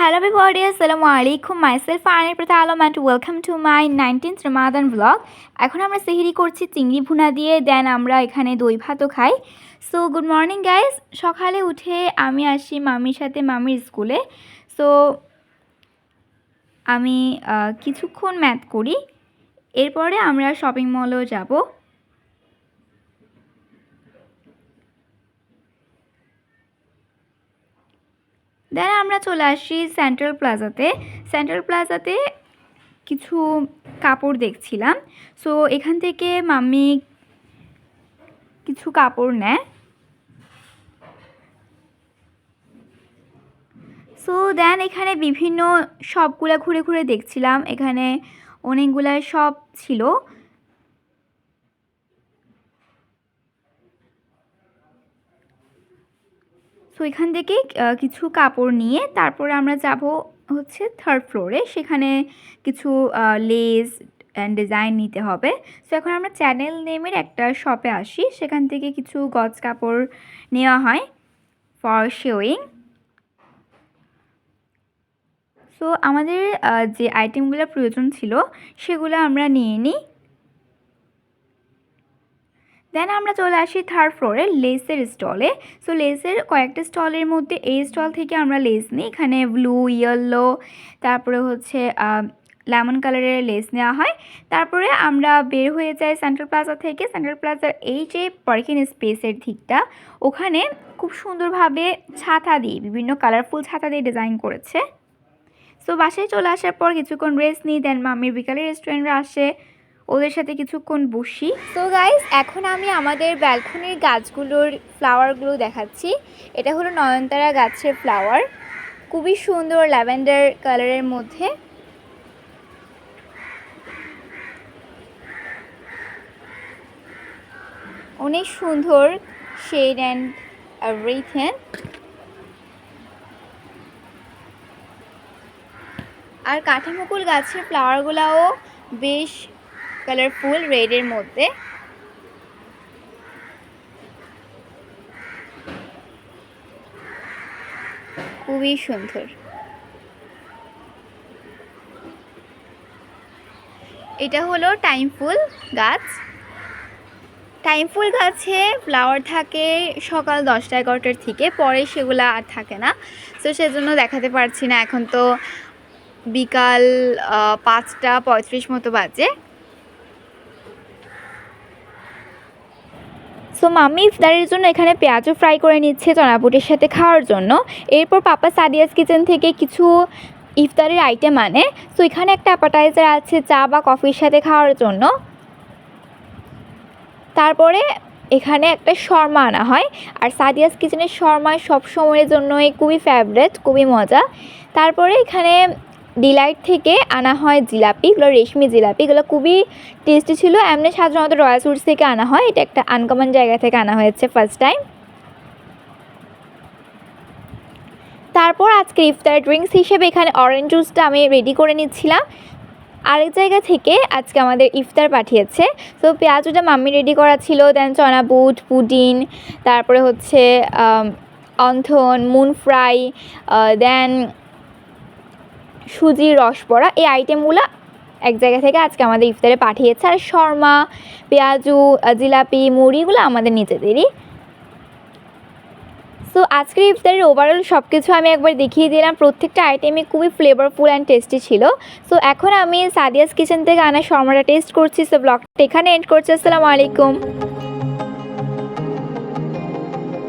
Hello everybody, Assalamu alaikum. Myself Anir Pratha Alam and welcome to my 19th Ramadan vlog. এখন আমরা সেহরি করছি চিংড়ি ভুনা দিয়ে, দেন আমরা এখানে দই ভাতও খাই। So good morning guys. সকালে উঠে আমি আসি মামির সাথে মামির স্কুলে। সো আমি কিছুক্ষণ ম্যাথ করি, এরপরে আমরা শপিং মলেও যাব। দেন আমরা চলে আসি সেন্ট্রাল প্লাজাতে কিছু কাপড় দেখছিলাম। সো এখান থেকে মাম্মি কিছু কাপড় নেয়। সো দেন এখানে বিভিন্ন শপগুলো ঘুরে ঘুরে দেখছিলাম, এখানে অনেকগুলো শপ ছিল। সো এখান থেকে কিছু কাপড় নিয়ে তারপরে আমরা যাব হচ্ছে থার্ড ফ্লোরে, সেখানে কিছু লেস অ্যান্ড ডিজাইন নিতে হবে। সো এখন আমরা চ্যানেল নেমের একটা শপে আসি, সেখান থেকে কিছু গজ কাপড় নেওয়া হয় ফর শোয়িং। সো আমাদের যে আইটেমগুলো প্রয়োজন ছিল সেগুলো আমরা নিয়ে নিই। দেন আমরা চলে আসি থার্ড ফ্লোরে লেসের স্টলে। সো লেসের কয়েকটা স্টলের মধ্যে এই স্টল থেকে আমরা লেস নিই। এখানে ব্লু, ইয়েলো, তারপরে হচ্ছে লেমন কালারের লেস নেওয়া হয়। তারপরে আমরা বের হয়ে যাই সেন্ট্রাল প্লাজা থেকে। সেন্ট্রাল প্লাজার এই যে পার্কিং স্পেসের দিকটা, ওখানে খুব সুন্দরভাবে ছাতা দিয়ে, বিভিন্ন কালারফুল ছাতা দিয়ে ডিজাইন করেছে। সো বাসায় চলে আসার পর কিছুক্ষণ রেস্ট নিই, দেন মামির বিকালে রেস্টুরেন্টে আসে, ওদের সাথে কিছুক্ষণ বসি। সো গাইস, এখন আমি আমাদের ব্যালকনির গাছগুলোর ফ্লাওয়ারগুলো দেখাচ্ছি। এটা হলো নয়নতারা গাছের ফ্লাওয়ার, খুবই সুন্দর ল্যাভেন্ডার কালারের মধ্যে। অনেক সুন্দর শেড অ্যান্ড এভরিথিং। আর কাঠিমুকুল গাছের ফ্লাওয়ারগুলোও বেশ কালারফুল, রেডের মধ্যে। খুবই সুন্দর। এটা হলো টাইম ফুল গাছ। টাইম ফুল গাছে ফ্লাওয়ার থাকে সকাল 10টা-11টার থেকে, পরে সেগুলো আর থাকে না। তো সেজন্য দেখাতে পারছি না, এখন তো বিকাল 5টা 35 মতো বাজে। সো মাম্মি ইফতারের জন্য এখানে পেঁয়াজও ফ্রাই করে নিচ্ছে চনাপুটির সাথে খাওয়ার জন্য। এরপর পাপা সাদিয়াস কিচেন থেকে কিছু ইফতারের আইটেম আনে। সো এখানে একটা অ্যাপাটাইজার আছে চা বা কফির সাথে খাওয়ার জন্য। তারপরে এখানে একটা শর্মা আনা হয়, আর সাদিয়াস কিচেনের শর্মা সব সময়ের জন্যই খুবই ফেভারিট, খুবই মজা। তারপরে এখানে ডিলাইট থেকে আনা হয় জিলাপি, এগুলো রেশমি জিলাপি, এগুলো খুবই টেস্টি ছিল। এমনি সাধারণত রয়্যাল সুইটস থেকে আনা হয়, এটা একটা আনকমন জায়গা থেকে আনা হয়েছে ফার্স্ট টাইম। তারপর আজকে ইফতার ড্রিঙ্কস হিসেবে এখানে অরেঞ্জ জুসটা আমি রেডি করে নিচ্ছিলাম। আরেক জায়গা থেকে আজকে আমাদের ইফতার পাঠিয়েছে। তো পেঁয়াজুটা মাম্মি রেডি করা ছিল, দেন চনা বুট, পুডিং, তারপরে হচ্ছে অন্থন, মুন ফ্রাই, দেন সুজির রসবড়া, এই আইটেমগুলো এক জায়গা থেকে আজকে আমাদের ইফতারে পাঠিয়েছে। আর শর্মা, পেঁয়াজু, জিলাপি, মুড়িগুলো আমাদের নিজেদেরই। সো আজকের ইফতারের ওভারঅল সব কিছু আমি একবার দেখিয়ে দিলাম। প্রত্যেকটা আইটেমই খুবই ফ্লেভারফুল অ্যান্ড টেস্টি ছিল। সো এখন আমি সাদিয়াস কিচেন থেকে আনা শর্মাটা টেস্ট করছি। সো ব্লগটা এখানে এন্ড করছি। আসসালামু আলাইকুম।